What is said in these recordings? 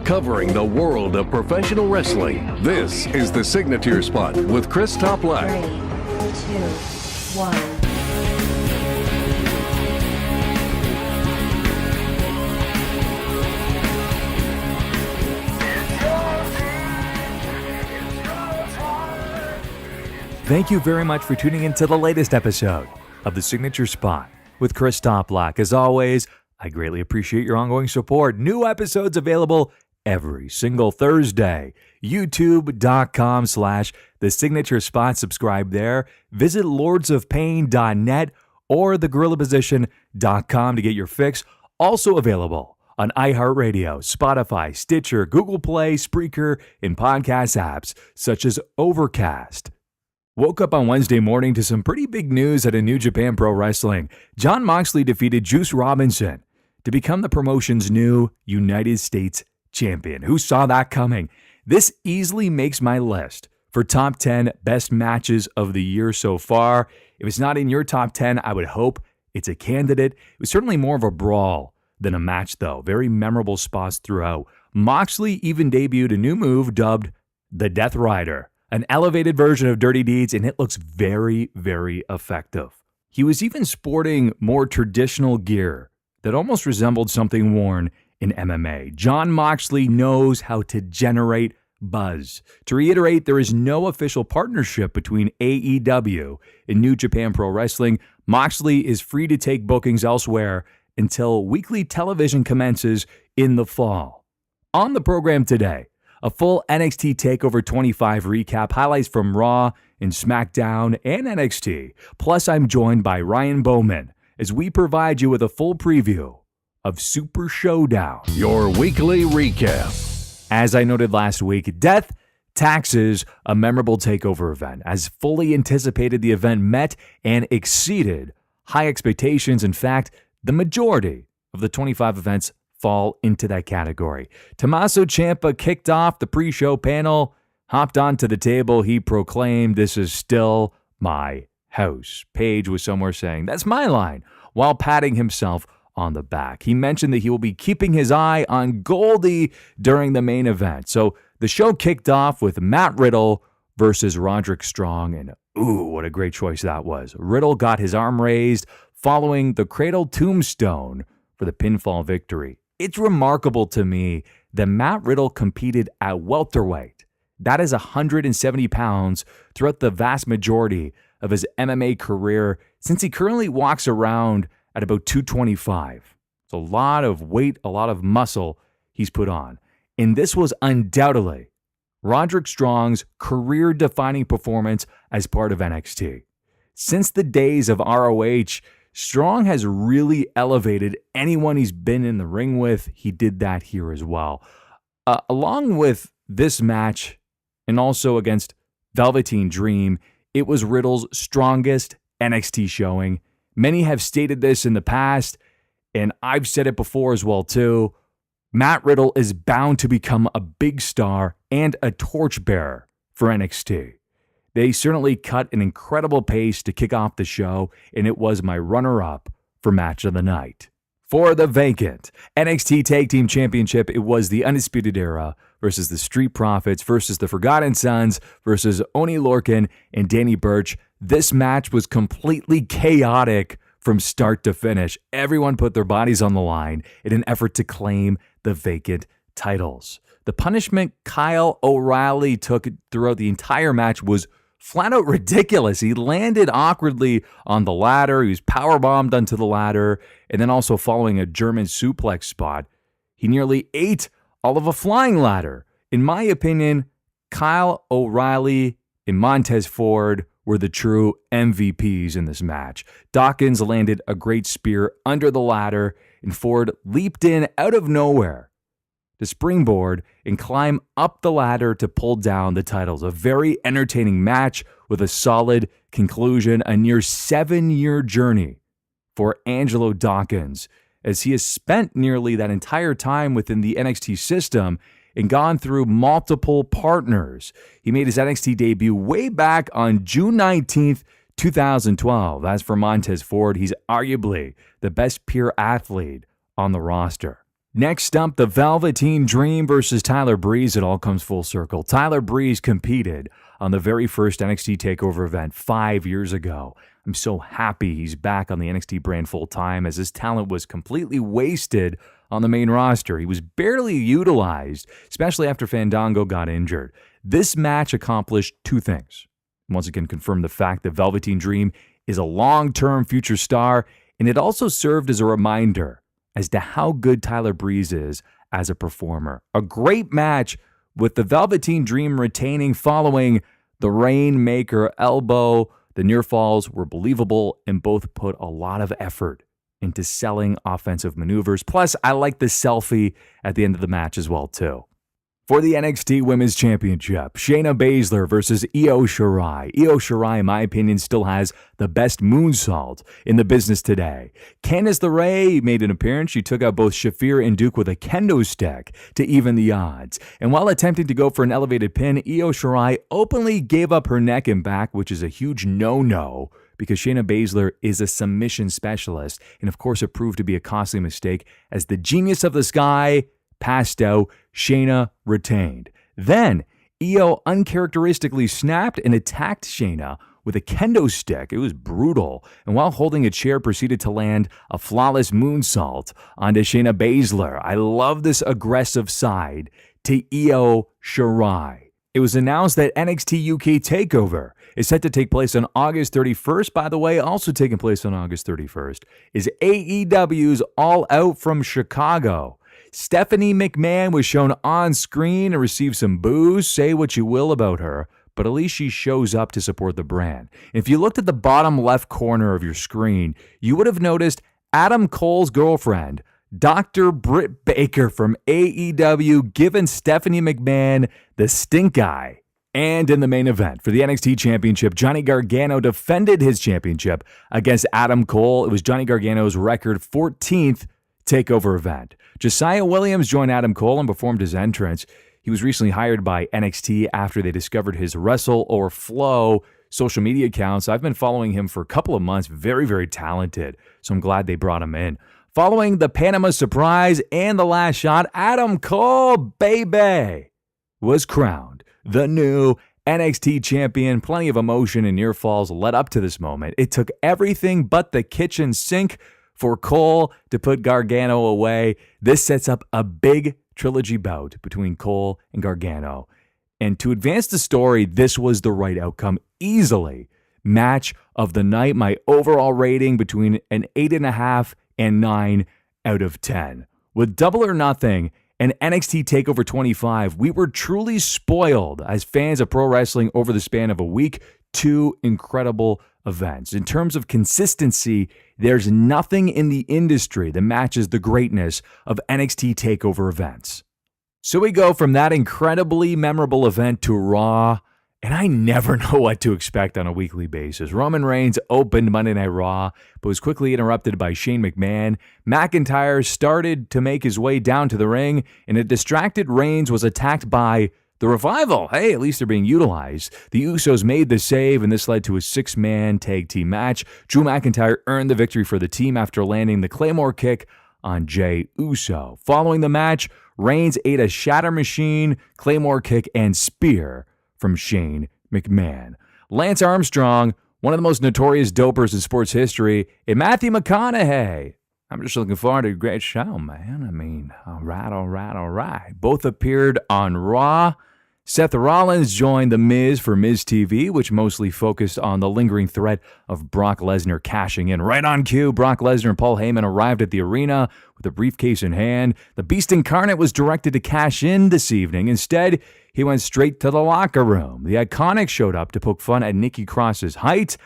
covering the world of professional wrestling. This is the Signature Spot with Chris Toplack. 3, 2, 1. Thank you very much for tuning in to the latest episode of the Signature Spot with Chris Toplack. As always, I greatly appreciate your ongoing support. New episodes available every single Thursday. YouTube.com/The Signature Spot. Subscribe there. Visit lordsofpain.net or thegorillaposition.com to get your fix. Also available on iHeartRadio, Spotify, Stitcher, Google Play, Spreaker, and podcast apps such as Overcast. Woke up on Wednesday morning to some pretty big news at a New Japan Pro Wrestling. Jon Moxley defeated Juice Robinson to become the promotion's new United States champion. Who saw that coming? This easily makes my list for top 10 best matches of the year so far. If it's not in your top 10, I would hope it's a candidate. It was certainly more of a brawl than a match, though. Very memorable spots throughout. Moxley even debuted a new move dubbed the Death Rider, an elevated version of Dirty Deeds, and it looks very, very effective. He was even sporting more traditional gear that almost resembled something worn in MMA. Jon Moxley knows how to generate buzz. To reiterate, there is no official partnership between AEW and New Japan Pro Wrestling. Moxley is free to take bookings elsewhere until weekly television commences in the fall. On the program today, a full NXT TakeOver XXV recap, highlights from Raw and Smackdown and NXT. Plus, I'm joined by Ryan Boman as we provide you with a full preview of Super Showdown. Your weekly recap. As I noted last week, Death Taxes, a memorable TakeOver event. As fully anticipated, the event met and exceeded high expectations. In fact, the majority of the 25 events fall into that category. Tommaso Ciampa kicked off the pre-show panel, hopped onto the table. He proclaimed, "This is still my house." Paige was somewhere saying, "That's my line," while patting himself on the back. He mentioned that he will be keeping his eye on Goldie during the main event. So the show kicked off with Matt Riddle versus Roderick Strong, and ooh, what a great choice that was. Riddle got his arm raised following the Cradle Tombstone for the pinfall victory. It's remarkable to me that Matt Riddle competed at welterweight. That is 170 pounds throughout the vast majority of his MMA career, since he currently walks around at about 225. It's a lot of weight, a lot of muscle he's put on. And this was undoubtedly Roderick Strong's career-defining performance as part of NXT. Since the days of ROH, Strong has really elevated anyone he's been in the ring with. He did that here as well. Along with this match, and also against Velveteen Dream, it was Riddle's strongest NXT showing. Many have stated this in the past, and I've said it before as well too. Matt Riddle is bound to become a big star and a torchbearer for NXT. They certainly cut an incredible pace to kick off the show, and it was my runner-up for Match of the Night. For the vacant NXT Tag Team Championship, it was the Undisputed Era versus the Street Profits versus the Forgotten Sons versus Oney Lorcan and Danny Burch. This match was completely chaotic from start to finish. Everyone put their bodies on the line in an effort to claim the vacant titles. The punishment Kyle O'Reilly took throughout the entire match was flat out ridiculous. He landed awkwardly on the ladder. He was powerbombed onto the ladder, and then also following a German suplex spot, he nearly ate all of a flying ladder. In my opinion, Kyle O'Reilly and Montez Ford were the true MVPs in this match. Dawkins landed a great spear under the ladder, and Ford leaped in out of nowhere to springboard and climb up the ladder to pull down the titles. A very entertaining match with a solid conclusion, a near 7-year journey for Angelo Dawkins, as he has spent nearly that entire time within the NXT system and gone through multiple partners. He made his NXT debut way back on June 19th, 2012. As for Montez Ford, he's arguably the best pure athlete on the roster. Next up, the Velveteen Dream versus Tyler Breeze. It all comes full circle. Tyler Breeze competed on the very first NXT TakeOver event 5 years ago. I'm so happy he's back on the NXT brand full time, as his talent was completely wasted on the main roster. He was barely utilized, especially after Fandango got injured. This match accomplished two things. Once again, confirmed the fact that Velveteen Dream is a long-term future star, and it also served as a reminder as to how good Tyler Breeze is as a performer. A great match with the Velveteen Dream retaining following the Rainmaker elbow. The near falls were believable and both put a lot of effort into selling offensive maneuvers. Plus, I like the selfie at the end of the match as well, too. For the NXT Women's Championship, Shayna Baszler versus Io Shirai. Io Shirai, in my opinion, still has the best moonsault in the business today. Candice LeRae made an appearance. She took out both Shafir and Duke with a kendo stick to even the odds. And while attempting to go for an elevated pin, Io Shirai openly gave up her neck and back, which is a huge no-no, because Shayna Baszler is a submission specialist. And of course, it proved to be a costly mistake as the genius of the sky passed out. Shayna retained. Then Io uncharacteristically snapped and attacked Shayna with a kendo stick. It was brutal. And while holding a chair, proceeded to land a flawless moonsault onto Shayna Baszler. I love this aggressive side to Io Shirai. It was announced that NXT UK TakeOver is set to take place on August 31st. By the way, also taking place on August 31st is AEW's All Out from Chicago. Stephanie McMahon was shown on screen and received some boos. Say what you will about her, but at least she shows up to support the brand. If you looked at the bottom left corner of your screen, you would have noticed Adam Cole's girlfriend, Dr. Britt Baker from AEW, giving Stephanie McMahon the stink eye. And in the main event for the NXT Championship, Johnny Gargano defended his championship against Adam Cole. It was Johnny Gargano's record 14th TakeOver event. Josiah Williams joined Adam Cole and performed his entrance. He was recently hired by NXT after they discovered his Wrestle or Flow social media accounts. I've been following him for a couple of months. Very, very talented. So I'm glad they brought him in. Following the Panama Surprise and the last shot, Adam Cole, baby, was crowned the new NXT champion. Plenty of emotion and near falls led up to this moment. It took everything but the kitchen sink for Cole to put Gargano away. This sets up a big trilogy bout between Cole and Gargano. And to advance the story, this was the right outcome. Easily match of the night. My overall rating between an 8.5 and 9 out of 10. With Double or Nothing and NXT TakeOver 25, we were truly spoiled as fans of pro wrestling over the span of a week. Two incredible events. In terms of consistency, there's nothing in the industry that matches the greatness of NXT TakeOver events. So we go from that incredibly memorable event to Raw, and I never know what to expect on a weekly basis. Roman Reigns opened Monday Night Raw, but was quickly interrupted by Shane McMahon. McIntyre started to make his way down to the ring, and a distracted Reigns was attacked by The Revival. Hey, at least they're being utilized. The Usos made the save, and this led to a 6-man tag team match. Drew McIntyre earned the victory for the team after landing the Claymore kick on Jey Uso. Following the match, Reigns ate a shatter machine, Claymore kick, and spear from Shane McMahon. Lance Armstrong, one of the most notorious dopers in sports history, and Matthew McConaughey. I'm just looking forward to a great show, man. I mean, all right. Both appeared on Raw. Seth Rollins joined The Miz for Miz TV, which mostly focused on the lingering threat of Brock Lesnar cashing in. Right on cue, Brock Lesnar and Paul Heyman arrived at the arena with a briefcase in hand. The Beast Incarnate was directed to cash in this evening. Instead, he went straight to the locker room. The Iconics showed up to poke fun at Nikki Cross's height.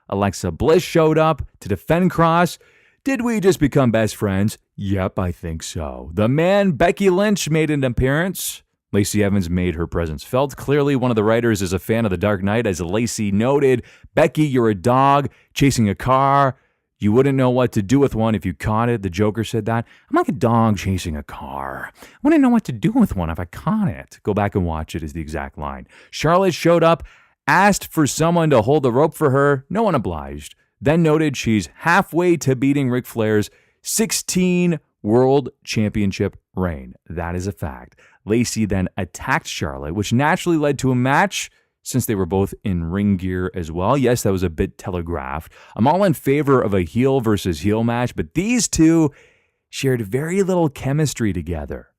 Alexa Bliss showed up to defend Cross. Did we just become best friends? Yep, I think so. The man Becky Lynch made an appearance. Lacey Evans made her presence felt. Clearly, one of the writers is a fan of The Dark Knight. As Lacey noted, Becky, you're a dog chasing a car. You wouldn't know what to do with one if you caught it. The Joker said that. I'm like a dog chasing a car. I wouldn't know what to do with one if I caught it. Go back and watch it is the exact line. Charlotte showed up, asked for someone to hold the rope for her. No one obliged. Then noted she's halfway to beating Ric Flair's 16 World Championship reign. That is a fact. Lacey then attacked Charlotte, which naturally led to a match since they were both in ring gear as well. Yes, that was a bit telegraphed. I'm all in favor of a heel versus heel match, but these two shared very little chemistry together.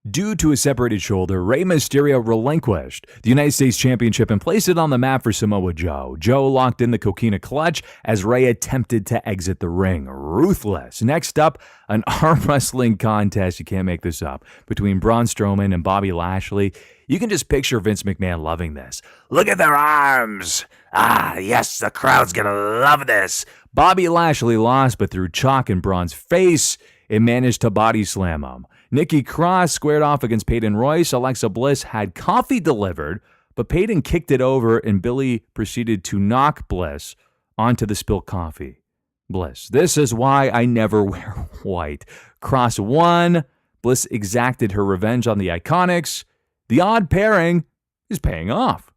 Due to a separated shoulder, Rey Mysterio relinquished the United States Championship and placed it on the map for Samoa Joe. Joe locked in the coquina clutch as Rey attempted to exit the ring. Ruthless. Next up, an arm wrestling contest, you can't make this up, between Braun Strowman and Bobby Lashley. You can just picture Vince McMahon loving this. Look at their arms. Ah, yes, the crowd's gonna love this. Bobby Lashley lost, but threw chalk in Braun's face and managed to body slam him. Nikki Cross squared off against Peyton Royce. Alexa Bliss had coffee delivered, but Peyton kicked it over and Billy proceeded to knock Bliss onto the spilled coffee. Bliss, this is why I never wear white. Cross won. Bliss exacted her revenge on the Iconics. The odd pairing is paying off.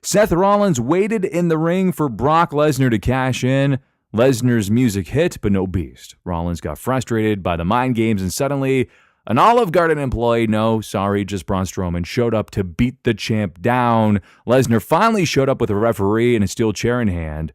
Seth Rollins waited in the ring for Brock Lesnar to cash in. Lesnar's music hit, but no beast. Rollins got frustrated by the mind games and suddenly an Olive Garden employee, no, sorry, just Braun Strowman, showed up to beat the champ down. Lesnar finally showed up with a referee and a steel chair in hand.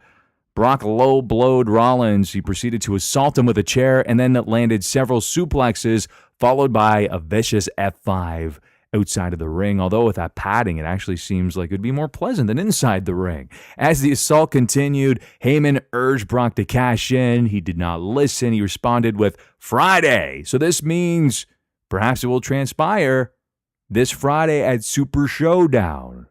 Brock low-blowed Rollins. He proceeded to assault him with a chair and then landed several suplexes, followed by a vicious F5 outside of the ring. Although with that padding, it actually seems like it would be more pleasant than inside the ring. As the assault continued, Heyman urged Brock to cash in. He did not listen. He responded with Friday. So this means perhaps it will transpire this Friday at Super Showdown.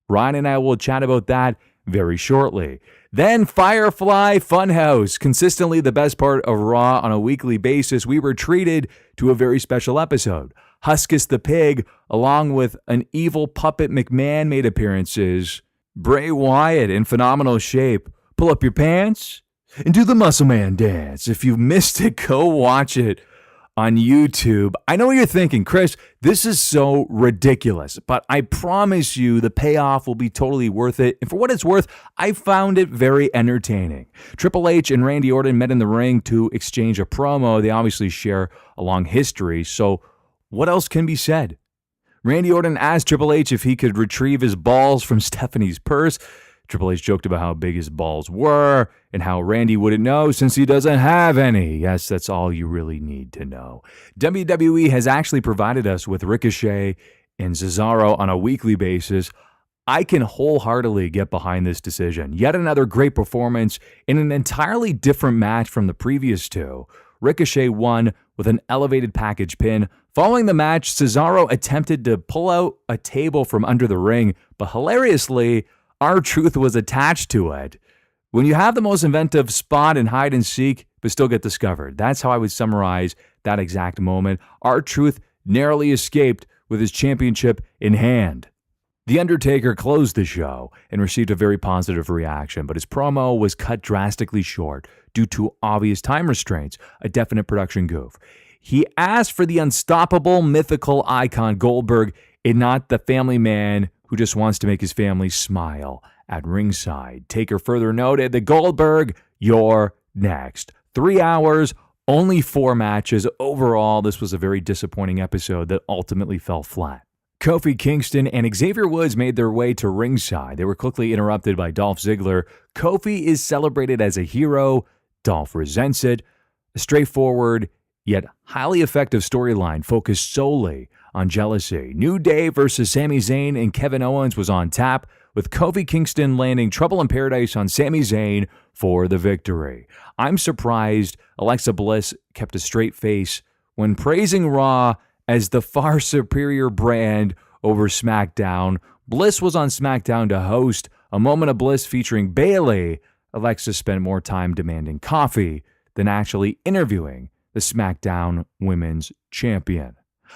Ryan and I will chat about that very shortly. Then Firefly Funhouse, consistently the best part of Raw on a weekly basis. We were treated to a very special episode. Huskus the Pig, along with an evil puppet McMahon, made appearances. Bray Wyatt in phenomenal shape. Pull up your pants and do the Muscle Man dance. If you've missed it, go watch it on YouTube. I know what you're thinking, Chris, this is so ridiculous, but I promise you the payoff will be totally worth it. And for what it's worth, I found it very entertaining. Triple H and Randy Orton met in the ring to exchange a promo. They obviously share a long history, so what else can be said? Randy Orton asked Triple H if he could retrieve his balls from Stephanie's purse. Triple H joked about how big his balls were and how Randy wouldn't know since he doesn't have any. Yes, that's all you really need to know. WWE has actually provided us with Ricochet and Cesaro on a weekly basis. I can wholeheartedly get behind this decision. Yet another great performance in an entirely different match from the previous two. Ricochet won with an elevated package pin. Following the match, Cesaro attempted to pull out a table from under the ring, but hilariously, R-Truth was attached to it. When you have the most inventive spot in hide and seek, but still get discovered. That's how I would summarize that exact moment. R-Truth narrowly escaped with his championship in hand. The Undertaker closed the show and received a very positive reaction, but his promo was cut drastically short due to obvious time restraints, a definite production goof. He asked for the unstoppable mythical icon Goldberg and not the family man who just wants to make his family smile at ringside. Taker further noted that Goldberg, you're next. 3 hours, only 4 matches. Overall, this was a very disappointing episode that ultimately fell flat. Kofi Kingston and Xavier Woods made their way to ringside. They were quickly interrupted by Dolph Ziggler. Kofi is celebrated as a hero. Dolph resents it. A straightforward yet highly effective storyline focused solely on jealousy. New Day versus Sami Zayn and Kevin Owens was on tap, with Kofi Kingston landing Trouble in Paradise on Sami Zayn for the victory. I'm surprised Alexa Bliss kept a straight face when praising Raw as the far superior brand over SmackDown. Bliss was on SmackDown to host a Moment of Bliss featuring Bayley. Alexa spent more time demanding coffee than actually interviewing the SmackDown Women's Champion.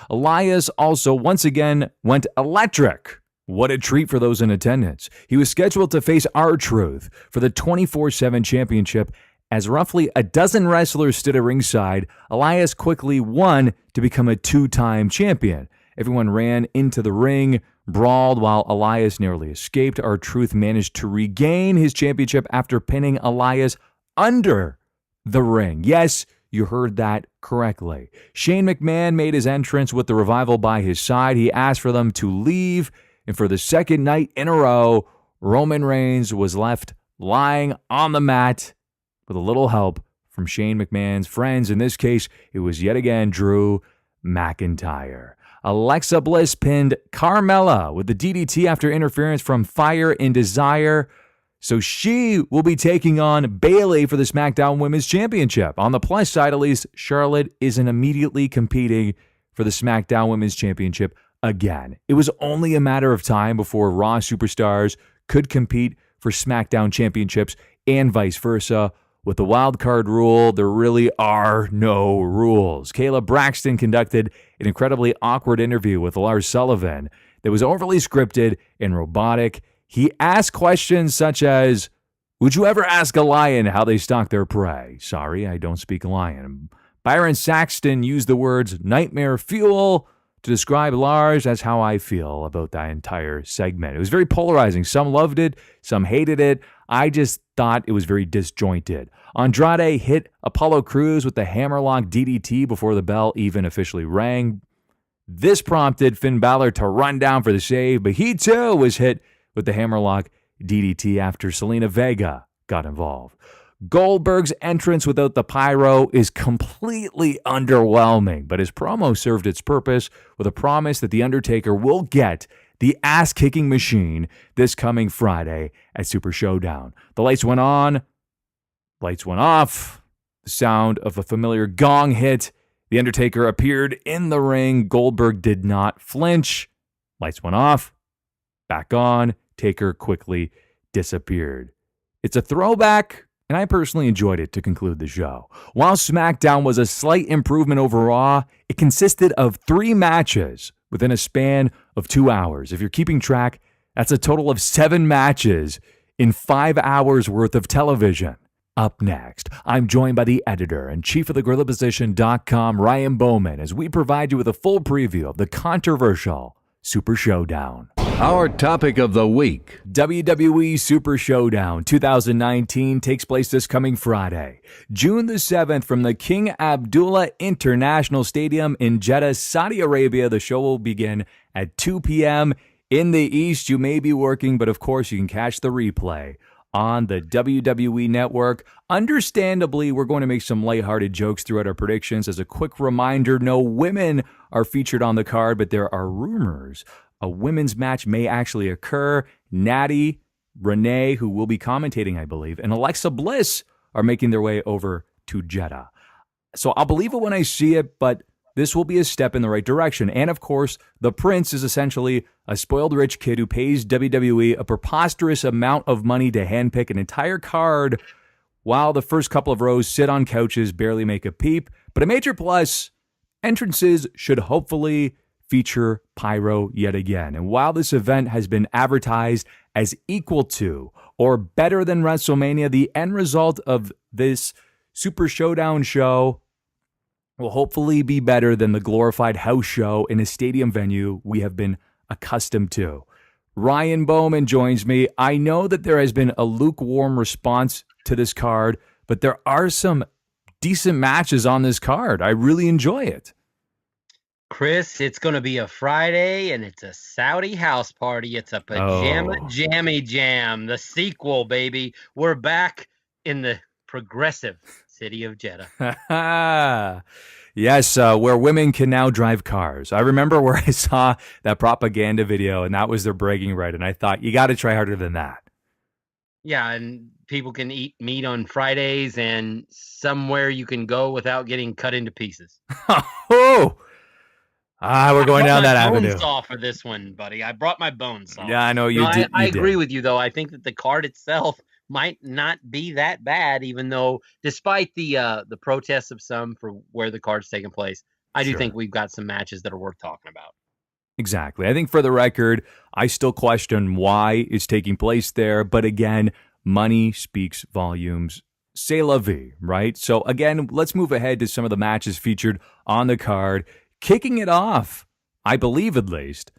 Elias also once again went electric. What a treat for those in attendance. He was scheduled to face R-Truth for the 24/7 championship. As roughly a dozen wrestlers stood at ringside, Elias quickly won to become a 2-time champion. Everyone ran into the ring, brawled while Elias narrowly escaped. R-Truth managed to regain his championship after pinning Elias under the ring. Yes, You heard that correctly. Shane McMahon made his entrance with the Revival by his side. He asked for them to leave, and for the second night in a row, Roman Reigns was left lying on the mat with a little help from Shane McMahon's friends. In this case, it was yet again Drew McIntyre. Alexa Bliss pinned Carmella with the DDT after interference from Fire and Desire. So she will be taking on Bayley for the SmackDown Women's Championship. On the plus side, at least, Charlotte isn't immediately competing for the SmackDown Women's Championship again. It was only a matter of time before Raw superstars could compete for SmackDown championships and vice versa. With the wild card rule, there really are no rules. Kayla Braxton conducted an incredibly awkward interview with Lars Sullivan that was overly scripted and robotic. He asked questions such as, would you ever ask a lion how they stalk their prey? Sorry, I don't speak lion. Byron Saxton used the words nightmare fuel to describe Lars. That's how I feel about that entire segment. It was very polarizing. Some loved it, some hated it. I just thought it was very disjointed. Andrade hit Apollo Crews with the hammerlock DDT before the bell even officially rang. This prompted Finn Balor to run down for the save, but he too was hit with the hammerlock DDT after Selena Vega got involved. Goldberg's entrance without the pyro is completely underwhelming, but his promo served its purpose with a promise that The Undertaker will get the ass-kicking machine this coming Friday at Super Showdown. The lights went on, lights went off, the sound of a familiar gong hit. The Undertaker appeared in the ring. Goldberg did not flinch. Lights went off, back on. Taker quickly disappeared. It's a throwback, and I personally enjoyed it to conclude the show. While SmackDown was a slight improvement over Raw, it consisted of 3 matches within a span of 2 hours. If you're keeping track, that's a total of 7 matches in 5 hours worth of television. Up next, I'm joined by the editor and chief of thegorillaposition.com, Ryan Boman, as we provide you with a full preview of the controversial Super Showdown. Our topic of the week. WWE Super Showdown 2019 takes place this coming Friday, June the 7th from the King Abdullah International Stadium in Jeddah, Saudi Arabia. The show will begin at 2 p.m. In the East, you may be working, but of course you can catch the replay on the WWE Network. Understandably, we're going to make some lighthearted jokes throughout our predictions. As a quick reminder, no women are featured on the card, but there are rumors a women's match may actually occur. Natty, Renee, who will be commentating, I believe, and Alexa Bliss are making their way over to Jeddah. So I'll believe it when I see it, but this will be a step in the right direction. And of course, the Prince is essentially a spoiled rich kid who pays WWE a preposterous amount of money to handpick an entire card while the first couple of rows sit on couches, barely make a peep. But a major plus, entrances should hopefully feature pyro yet again. And while this event has been advertised as equal to or better than WrestleMania, the end result of this Super Showdown show will hopefully be better than the glorified house show in a stadium venue we have been accustomed to. Ryan Boman joins me. I know that there has been a lukewarm response to this card, but there are some decent matches on this card. I really enjoy it. Chris, it's going to be a Friday, and it's a Saudi house party. It's a pajama jammy jam, the sequel, baby. We're back in the progressive city of Jeddah. Yes, where women can now drive cars. I remember where I saw that propaganda video, and that was their bragging right, and I thought, you got to try harder than that. Yeah, and people can eat meat on Fridays, and somewhere you can go without getting cut into pieces. We're going down that avenue. Bone saw for this one, buddy. I brought my bone saw. Yeah, I know you did. I agree with you, though. I think that the card itself might not be that bad, even though, despite the protests of some for where the card's taking place, I do think we've got some matches that are worth talking about. Exactly. I think for the record, I still question why it's taking place there. But again, money speaks volumes. C'est la vie, right? So again, let's move ahead to some of the matches featured on the card. Kicking it off, I believe at least,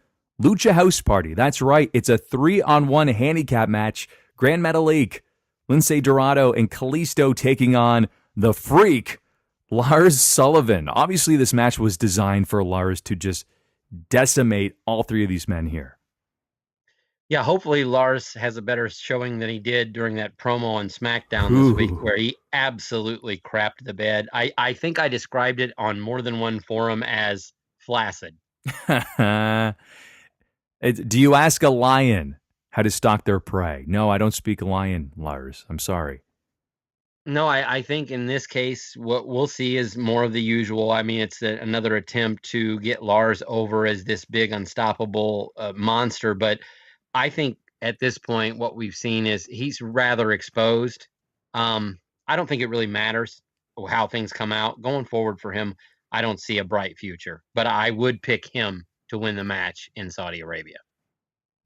Lucha House Party. That's right. It's a 3-on-1 handicap match. Grand Metalik, Lince Dorado, and Kalisto taking on The Freak, Lars Sullivan. Obviously, this match was designed for Lars to just decimate all three of these men here. Yeah, hopefully Lars has a better showing than he did during that promo on SmackDown this week, where he absolutely crapped the bed. I think I described it on more than one forum as flaccid. Do you ask a lion how to stalk their prey? No, I don't speak lion, Lars. I'm sorry. No, I think in this case, what we'll see is more of the usual. I mean, it's another attempt to get Lars over as this big, unstoppable monster. But I think at this point, what we've seen is he's rather exposed. I don't think it really matters how things come out. Going forward for him, I don't see a bright future. But I would pick him to win the match in Saudi Arabia.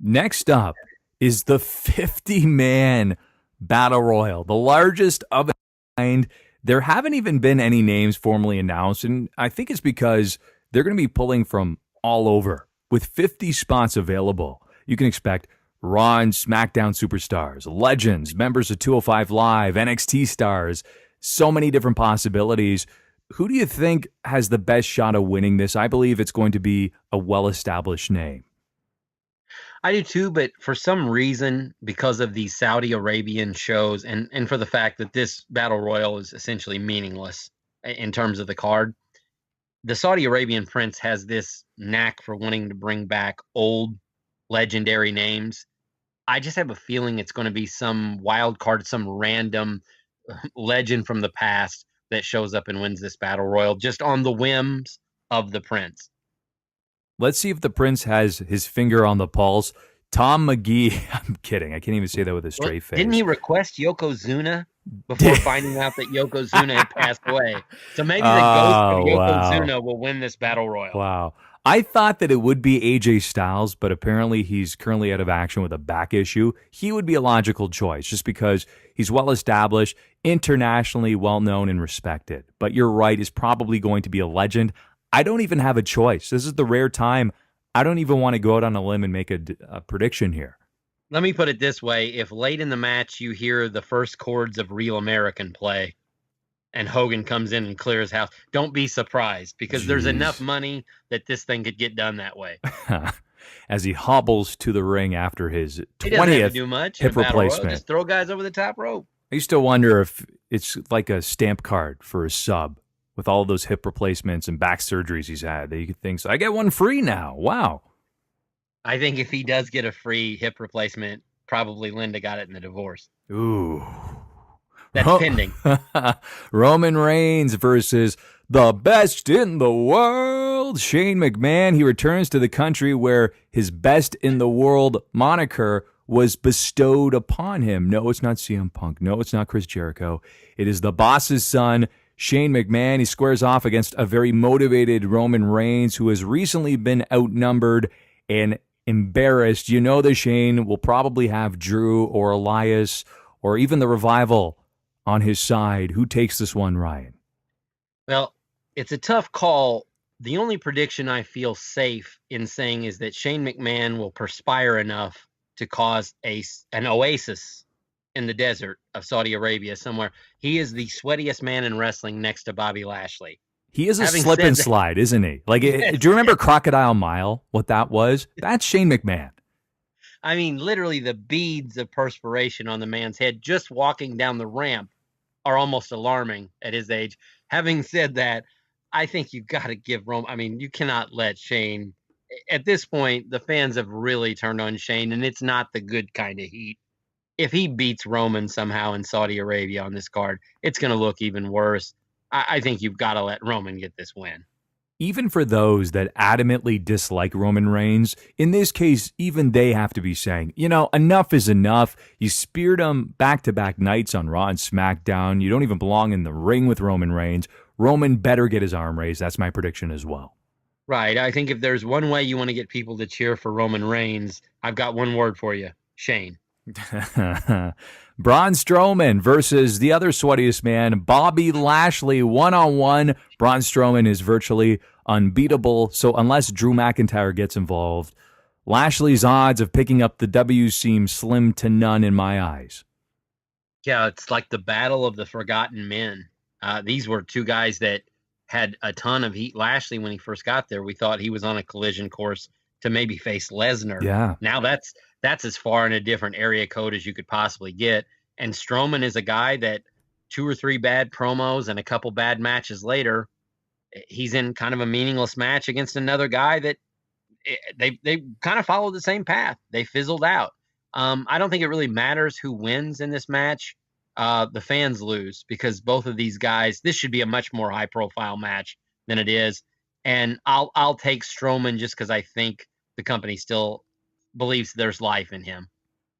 Next up is the 50-man Battle Royal, the largest of its kind. There haven't even been any names formally announced, and I think it's because they're going to be pulling from all over. With 50 spots available, you can expect Raw and Smackdown superstars, legends, members of 205 Live, NXT stars, so many different possibilities. Who do you think has the best shot of winning this? I believe it's going to be a well-established name. I do too, but for some reason, because of these Saudi Arabian shows and for the fact that this Battle Royal is essentially meaningless in terms of the card, the Saudi Arabian prince has this knack for wanting to bring back old legendary names. I just have a feeling it's going to be some wild card, some random legend from the past that shows up and wins this Battle Royal just on the whims of the prince. Let's see if the prince has his finger on the pulse. Tom McGee. I'm kidding. I can't even say that with a straight face. Didn't he request Yokozuna before finding out that Yokozuna had passed away? So maybe the ghost of Yokozuna will win this Battle Royal. Wow. I thought that it would be AJ Styles, but apparently he's currently out of action with a back issue. He would be a logical choice just because he's well established, internationally well known and respected. But you're right, is probably going to be a legend. I don't even have a choice. This is the rare time I don't even want to go out on a limb and make a prediction here. Let me put it this way. If late in the match you hear the first chords of Real American play and Hogan comes in and clears house, don't be surprised because there's enough money that this thing could get done that way. As he hobbles to the ring after his 20th he doesn't have to do much hip replacement. Just throw guys over the top rope. I used to wonder if it's like a stamp card for a sub. With all those hip replacements and back surgeries he's had, that you could think, so I get one free now. Wow. I think if he does get a free hip replacement, probably Linda got it in the divorce. Ooh. That's pending. Roman Reigns versus the best in the world, Shane McMahon. He returns to the country where his best in the world moniker was bestowed upon him. No, it's not CM Punk. No, it's not Chris Jericho. It is the boss's son, Shane McMahon. He squares off against a very motivated Roman Reigns who has recently been outnumbered and embarrassed. You know that Shane will probably have Drew or Elias or even the Revival on his side. Who takes this one, Ryan? Well, it's a tough call. The only prediction I feel safe in saying is that Shane McMahon will perspire enough to cause an oasis in the desert of Saudi Arabia somewhere. He is the sweatiest man in wrestling next to Bobby Lashley. He is a slip and slide, isn't he? Like, do you remember Crocodile Mile, what that was? That's Shane McMahon. I mean, literally the beads of perspiration on the man's head just walking down the ramp are almost alarming at his age. Having said that, I think you've got to give Rome. I mean, you cannot let Shane. At this point, the fans have really turned on Shane, and it's not the good kind of heat. If he beats Roman somehow in Saudi Arabia on this card, it's going to look even worse. I think you've got to let Roman get this win. Even for those that adamantly dislike Roman Reigns, in this case, even they have to be saying, you know, enough is enough. You speared him back-to-back nights on Raw and SmackDown. You don't even belong in the ring with Roman Reigns. Roman better get his arm raised. That's my prediction as well. Right. I think if there's one way you want to get people to cheer for Roman Reigns, I've got one word for you, Shane. Braun Strowman versus the other sweatiest man, Bobby Lashley, one-on-one. Braun Strowman is virtually unbeatable, so unless Drew McIntyre gets involved, Lashley's odds of picking up the W seem slim to none in my eyes. Yeah, it's like the battle of the forgotten men. These were two guys that had a ton of heat. Lashley, when he first got there, we thought he was on a collision course to maybe face Lesnar. Yeah. Now that's as far in a different area code as you could possibly get. And Strowman is a guy that 2 or 3 bad promos and a couple bad matches later, he's in kind of a meaningless match against another guy that they kind of followed the same path. They fizzled out. I don't think it really matters who wins in this match. The fans lose because both of these guys, this should be a much more high profile match than it is. And I'll take Strowman just because I think the company still believes there's life in him.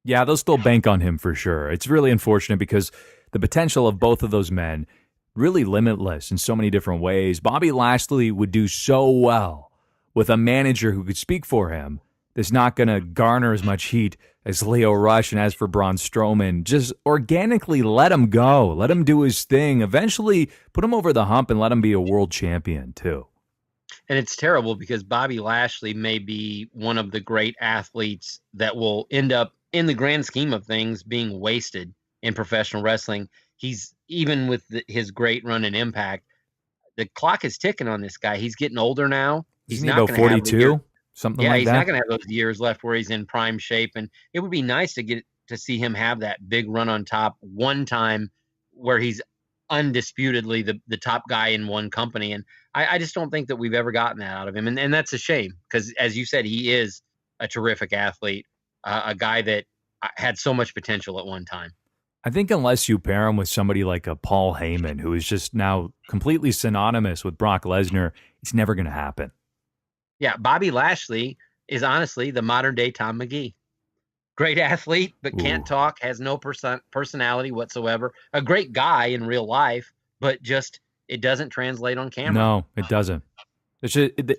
Yeah, they'll still bank on him for sure. It's really unfortunate because the potential of both of those men really limitless in so many different ways. Bobby Lashley would do so well with a manager who could speak for him that's not going to garner as much heat as Leo Rush. And as for Braun Strowman, just organically let him go. Let him do his thing. Eventually put him over the hump and let him be a world champion too. And it's terrible because Bobby Lashley may be one of the great athletes that will end up, in the grand scheme of things, being wasted in professional wrestling. He's, even with his great run and Impact, the clock is ticking on this guy. He's getting older now. He's not about 42, something like that. Yeah, he's not going to have those years left where he's in prime shape. And it would be nice to get to see him have that big run on top one time where he's undisputedly the top guy in one company. And I just don't think that we've ever gotten that out of him. And that's a shame because, as you said, he is a terrific athlete, a guy that had so much potential at one time. I think unless you pair him with somebody like a Paul Heyman, who is just now completely synonymous with Brock Lesnar, it's never going to happen. Yeah, Bobby Lashley is honestly the modern-day Tom McGee. Great athlete, but can't talk, has no personality whatsoever. A great guy in real life, but just it doesn't translate on camera. No, it doesn't.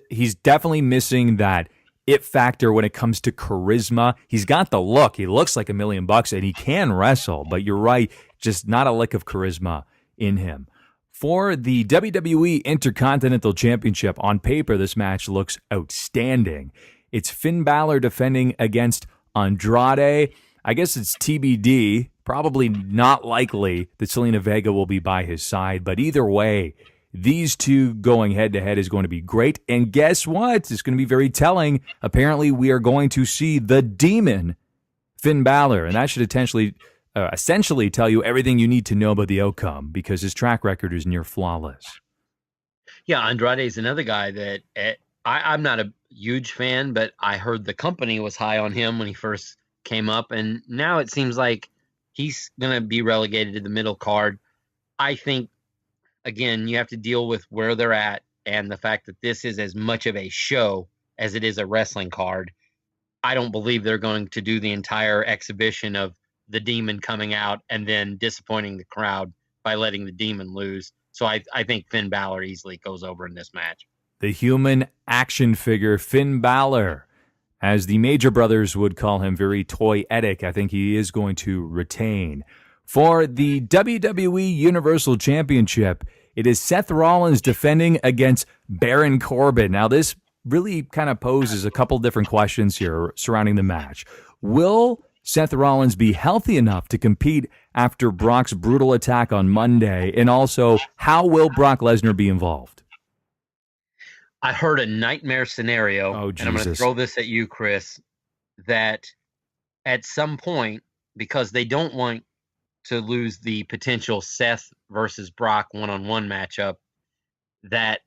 He's definitely missing that it factor when it comes to charisma. He's got the look. He looks like $1 million and he can wrestle, but you're right, just not a lick of charisma in him. For the WWE Intercontinental Championship, on paper, this match looks outstanding. It's Finn Balor defending against Andrade. I guess it's TBD. Probably not likely that Selena Vega will be by his side, but either way, these two going head-to-head is going to be great. And guess what? It's going to be very telling. Apparently, we are going to see the Demon, Finn Balor, and that should essentially tell you everything you need to know about the outcome because his track record is near flawless. Yeah, Andrade is another guy that I'm not a huge fan, but I heard the company was high on him when he first came up, and now it seems like he's going to be relegated to the middle card. I think, again, you have to deal with where they're at and the fact that this is as much of a show as it is a wrestling card. I don't believe they're going to do the entire exhibition of the Demon coming out and then disappointing the crowd by letting the Demon lose. So I think Finn Balor easily goes over in this match. The human action figure, Finn Balor, as the Major Brothers would call him, very toyetic. I think he is going to retain. For the WWE Universal Championship, it is Seth Rollins defending against Baron Corbin. Now, this really kind of poses a couple different questions here surrounding the match. Will Seth Rollins be healthy enough to compete after Brock's brutal attack on Monday? And also, how will Brock Lesnar be involved? I heard a nightmare scenario, and I'm going to throw this at you, Chris, that at some point, because they don't want to lose the potential Seth versus Brock one-on-one matchup, that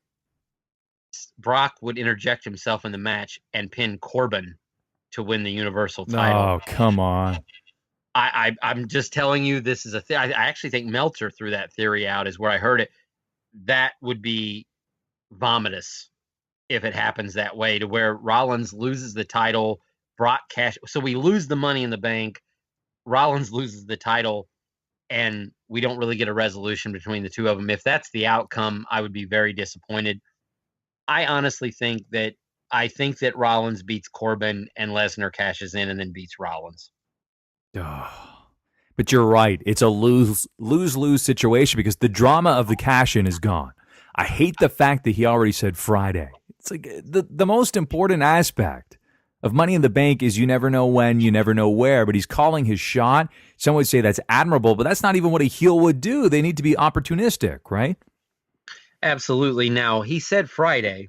Brock would interject himself in the match and pin Corbin to win the Universal title. Oh, come on. I'm just telling you, this is a thing. I actually think Meltzer threw that theory out, is where I heard it. That would be vomitous if it happens that way, to where Rollins loses the title, Brock cash. So we lose the Money in the Bank, Rollins loses the title, and we don't really get a resolution between the two of them. If that's the outcome, I would be very disappointed. I honestly think that Rollins beats Corbin and Lesnar cashes in and then beats Rollins. Oh, but you're right. It's a lose-lose situation because the drama of the cash-in is gone. I hate the fact that he already said Friday. It's like the most important aspect of Money in the Bank is you never know when, you never know where, but he's calling his shot. Some would say that's admirable, but that's not even what a heel would do. They need to be opportunistic, right? Absolutely. Now, he said Friday,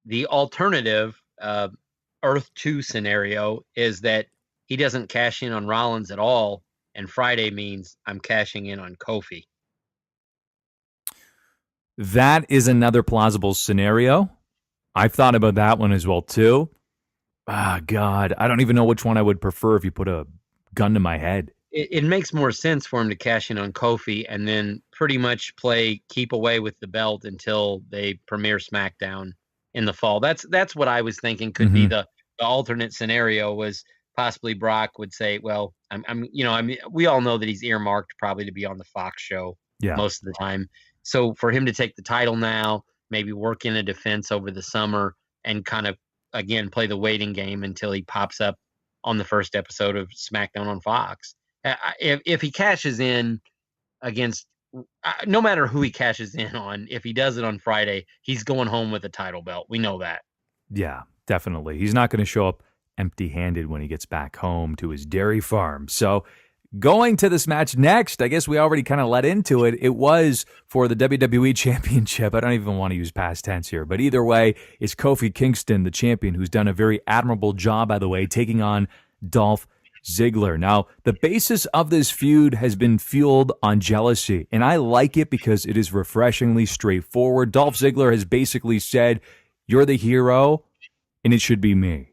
the alternative Earth 2 scenario is that he doesn't cash in on Rollins at all, and Friday means I'm cashing in on Kofi. That is another plausible scenario. I've thought about that one as well, too. Ah, God, I don't even know which one I would prefer if you put a gun to my head. It makes more sense for him to cash in on Kofi and then pretty much keep away with the belt until they premiere SmackDown in the fall. That's what I was thinking could be the alternate scenario, was possibly Brock would say, well, we all know that he's earmarked probably to be on the Fox show most of the time. So for him to take the title now, maybe work in a defense over the summer and kind of, again, play the waiting game until he pops up on the first episode of SmackDown on Fox. If he cashes in against, no matter who he cashes in on, if he does it on Friday, he's going home with a title belt. We know that. Yeah, definitely. He's not going to show up empty-handed when he gets back home to his dairy farm. So going to this match next, I guess we already kind of led into it. It was for the WWE Championship. I don't even want to use past tense here, but either way, it's Kofi Kingston, the champion, who's done a very admirable job, by the way, taking on Dolph Ziggler. Now, the basis of this feud has been fueled on jealousy, and I like it because it is refreshingly straightforward. Dolph Ziggler has basically said, you're the hero, and it should be me.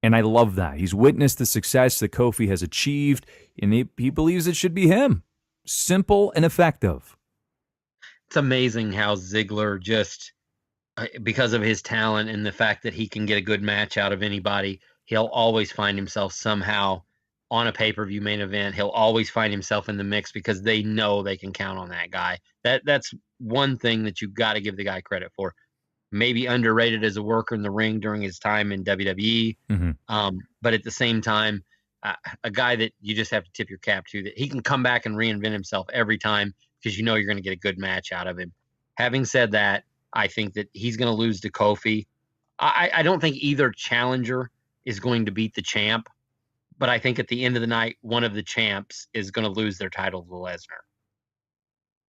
And I love that. He's witnessed the success that Kofi has achieved, and he believes it should be him. Simple and effective. It's amazing how Ziggler just, because of his talent and the fact that he can get a good match out of anybody, he'll always find himself somehow on a pay-per-view main event. He'll always find himself in the mix because they know they can count on that guy. That's one thing that you've got to give the guy credit for. Maybe underrated as a worker in the ring during his time in WWE, but at the same time, a guy that you just have to tip your cap to, that he can come back and reinvent himself every time because you know you're going to get a good match out of him. Having said that, I think that he's going to lose to Kofi. I don't think either challenger is going to beat the champ, but I think at the end of the night, one of the champs is going to lose their title to Lesnar.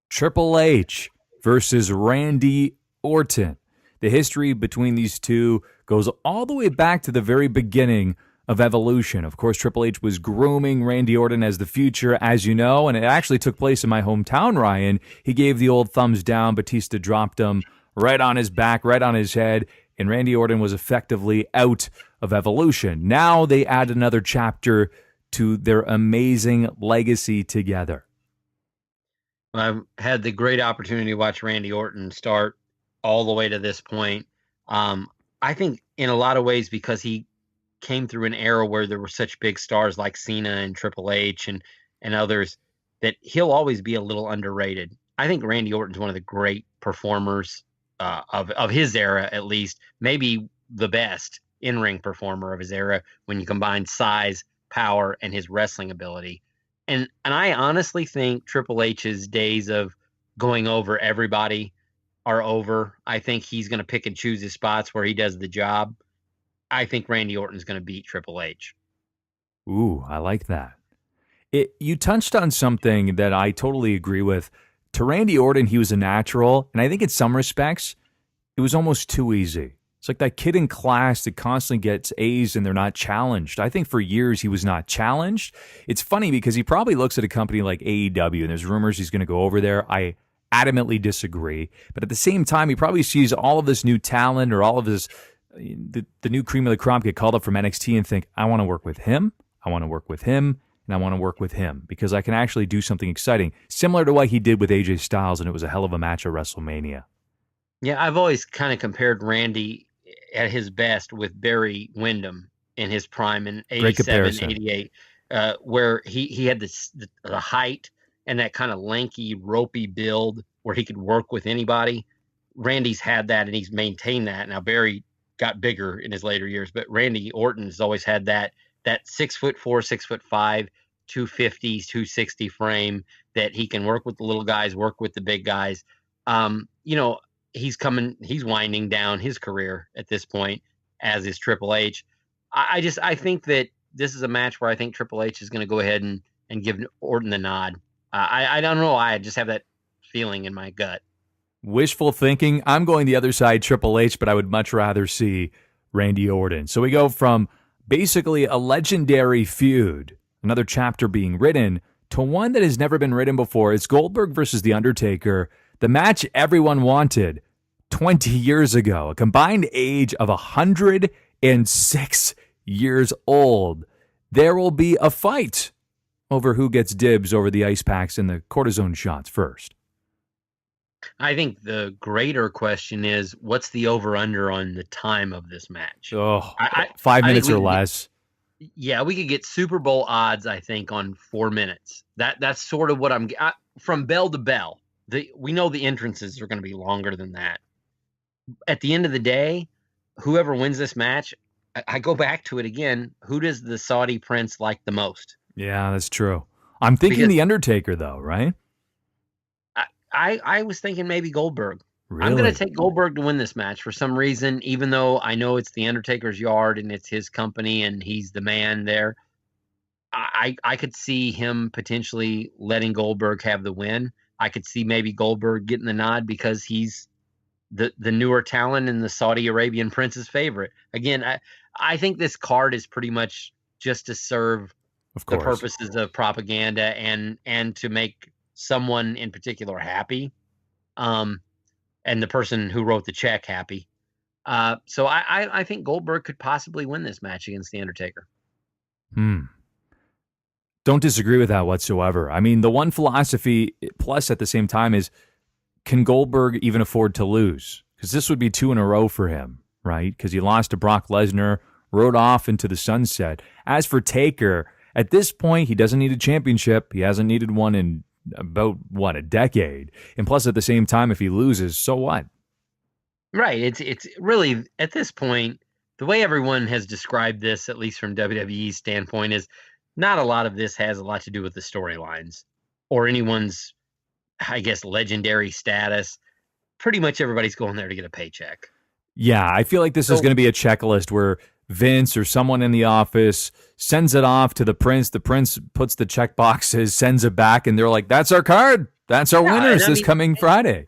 Triple H versus Randy Orton. The history between these two goes all the way back to the very beginning of Evolution. Of course, Triple H was grooming Randy Orton as the future, as you know, and it actually took place in my hometown, Ryan. He gave the old thumbs down. Batista dropped him right on his back, right on his head, and Randy Orton was effectively out of Evolution. Now they add another chapter to their amazing legacy together. I've had the great opportunity to watch Randy Orton start all the way to this point. I think in a lot of ways because he came through an era where there were such big stars like Cena and Triple H and others, that he'll always be a little underrated. I think Randy Orton's one of the great performers of his era, at least, maybe the best in-ring performer of his era when you combine size, power, and his wrestling ability. And I honestly think Triple H's days of going over everybody are over. I think he's going to pick and choose his spots where he does the job. I think Randy Orton's going to beat Triple H. Ooh, I like that. You touched on something that I totally agree with. To Randy Orton, he was a natural, and I think in some respects, it was almost too easy. It's like that kid in class that constantly gets A's and they're not challenged. I think for years he was not challenged. It's funny because he probably looks at a company like AEW, and there's rumors he's going to go over there. I adamantly disagree. But at the same time, he probably sees all of this new talent or all of this, the new cream of the crop get called up from NXT and think, I want to work with him, I want to work with him, and I want to work with him because I can actually do something exciting, similar to what he did with AJ Styles, and it was a hell of a match at WrestleMania. Yeah, I've always kind of compared Randy at his best with Barry Windham in his prime in 87, 88, where he had the height and that kind of lanky, ropey build where he could work with anybody. Randy's had that, and he's maintained that. Now, Barry got bigger in his later years, but Randy Orton has always had that 6'4", 6'5", 250s, 260 frame that he can work with the little guys, work with the big guys. He's winding down his career at this point, as is Triple H. I think that this is a match where I think Triple H is going to go ahead and give Orton the nod. I don't know why. I just have that feeling in my gut. Wishful thinking. I'm going the other side, Triple H, but I would much rather see Randy Orton. So we go from basically a legendary feud, another chapter being written, to one that has never been written before. It's Goldberg versus The Undertaker, the match everyone wanted 20 years ago, a combined age of 106 years old. There will be a fight over who gets dibs over the ice packs and the cortisone shots first. I think the greater question is, what's the over-under on the time of this match? 5 minutes or less. Yeah, we could get Super Bowl odds, I think, on 4 minutes. That's sort of what I'm from bell to bell. We know the entrances are going to be longer than that. At the end of the day, whoever wins this match, I go back to it again. Who does the Saudi prince like the most? Yeah, that's true. I'm thinking The Undertaker, though, right? I was thinking maybe Goldberg. Really? I'm going to take Goldberg to win this match for some reason, even though I know it's The Undertaker's yard and it's his company and he's the man there. I could see him potentially letting Goldberg have the win. I could see maybe Goldberg getting the nod because he's the newer talent and the Saudi Arabian prince's favorite. Again, I think this card is pretty much just to serve the purposes of propaganda and to make someone in particular happy, and the person who wrote the check happy. So I think Goldberg could possibly win this match against The Undertaker. Don't disagree with that whatsoever. I mean, the one philosophy plus at the same time is, can Goldberg even afford to lose? Because this would be 2 in a row for him, right? Because he lost to Brock Lesnar, rode off into the sunset. As for Taker, at this point, he doesn't need a championship. He hasn't needed one in about, a decade. And plus, at the same time, if he loses, so what? Right. It's really, at this point, the way everyone has described this, at least from WWE's standpoint, is not a lot of this has a lot to do with the storylines or anyone's, I guess, legendary status. Pretty much everybody's going there to get a paycheck. Yeah, I feel like this is going to be a checklist where Vince or someone in the office sends it off to the prince. The prince puts the check boxes, sends it back, and they're like, that's our card. That's our winners this coming Friday.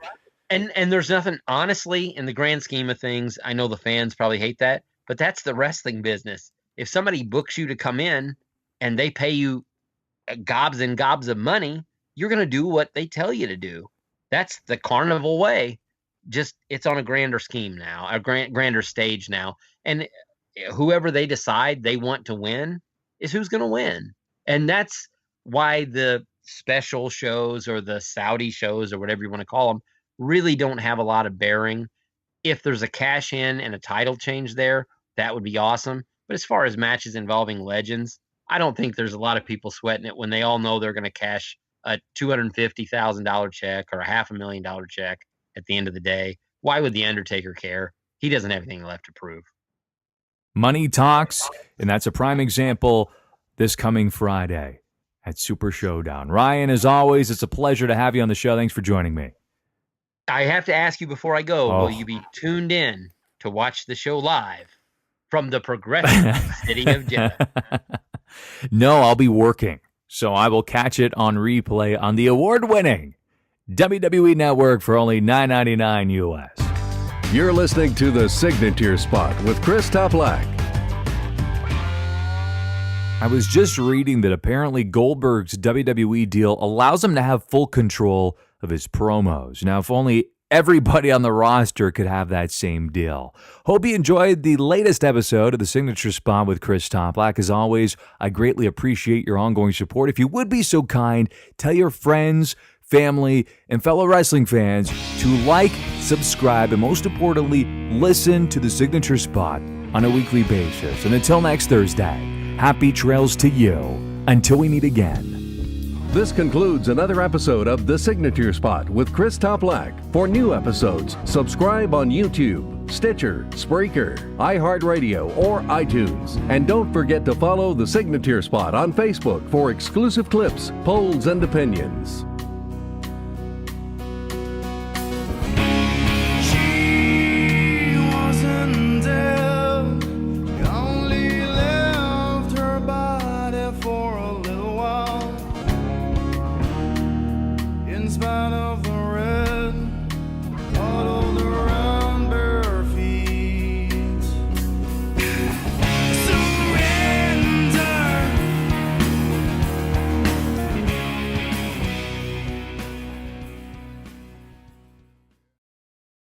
And there's nothing, honestly, in the grand scheme of things, I know the fans probably hate that, but that's the wrestling business. If somebody books you to come in and they pay you gobs and gobs of money, you're going to do what they tell you to do. That's the carnival way. Just it's on a grander scheme now, a grander stage now. And whoever they decide they want to win is who's going to win. And that's why the special shows or the Saudi shows or whatever you want to call them really don't have a lot of bearing. If there's a cash in and a title change there, that would be awesome. But as far as matches involving legends, I don't think there's a lot of people sweating it when they all know they're going to cash a $250,000 check or a $500,000 check at the end of the day. Why would The Undertaker care? He doesn't have anything left to prove. Money talks, and that's a prime example this coming Friday at Super Showdown. Ryan, as always, it's a pleasure to have you on the show. Thanks for joining me. I have to ask you before I go, will you be tuned in to watch the show live from the progressive city of Jeddah? No, I'll be working, so I will catch it on replay on the award-winning WWE Network for only $9.99 US. You're listening to The Signature Spot with Chris Toplack. I was just reading that apparently Goldberg's WWE deal allows him to have full control of his promos. Now, if only everybody on the roster could have that same deal. Hope you enjoyed the latest episode of The Signature Spot with Chris Toplack. As always, I greatly appreciate your ongoing support. If you would be so kind, tell your friends, family, and fellow wrestling fans to like, subscribe, and most importantly, listen to The Signature Spot on a weekly basis. And until next Thursday, happy trails to you until we meet again. This concludes another episode of The Signature Spot with Chris Toplack. For new episodes, subscribe on YouTube, Stitcher, Spreaker, iHeartRadio, or iTunes. And don't forget to follow The Signature Spot on Facebook for exclusive clips, polls, and opinions.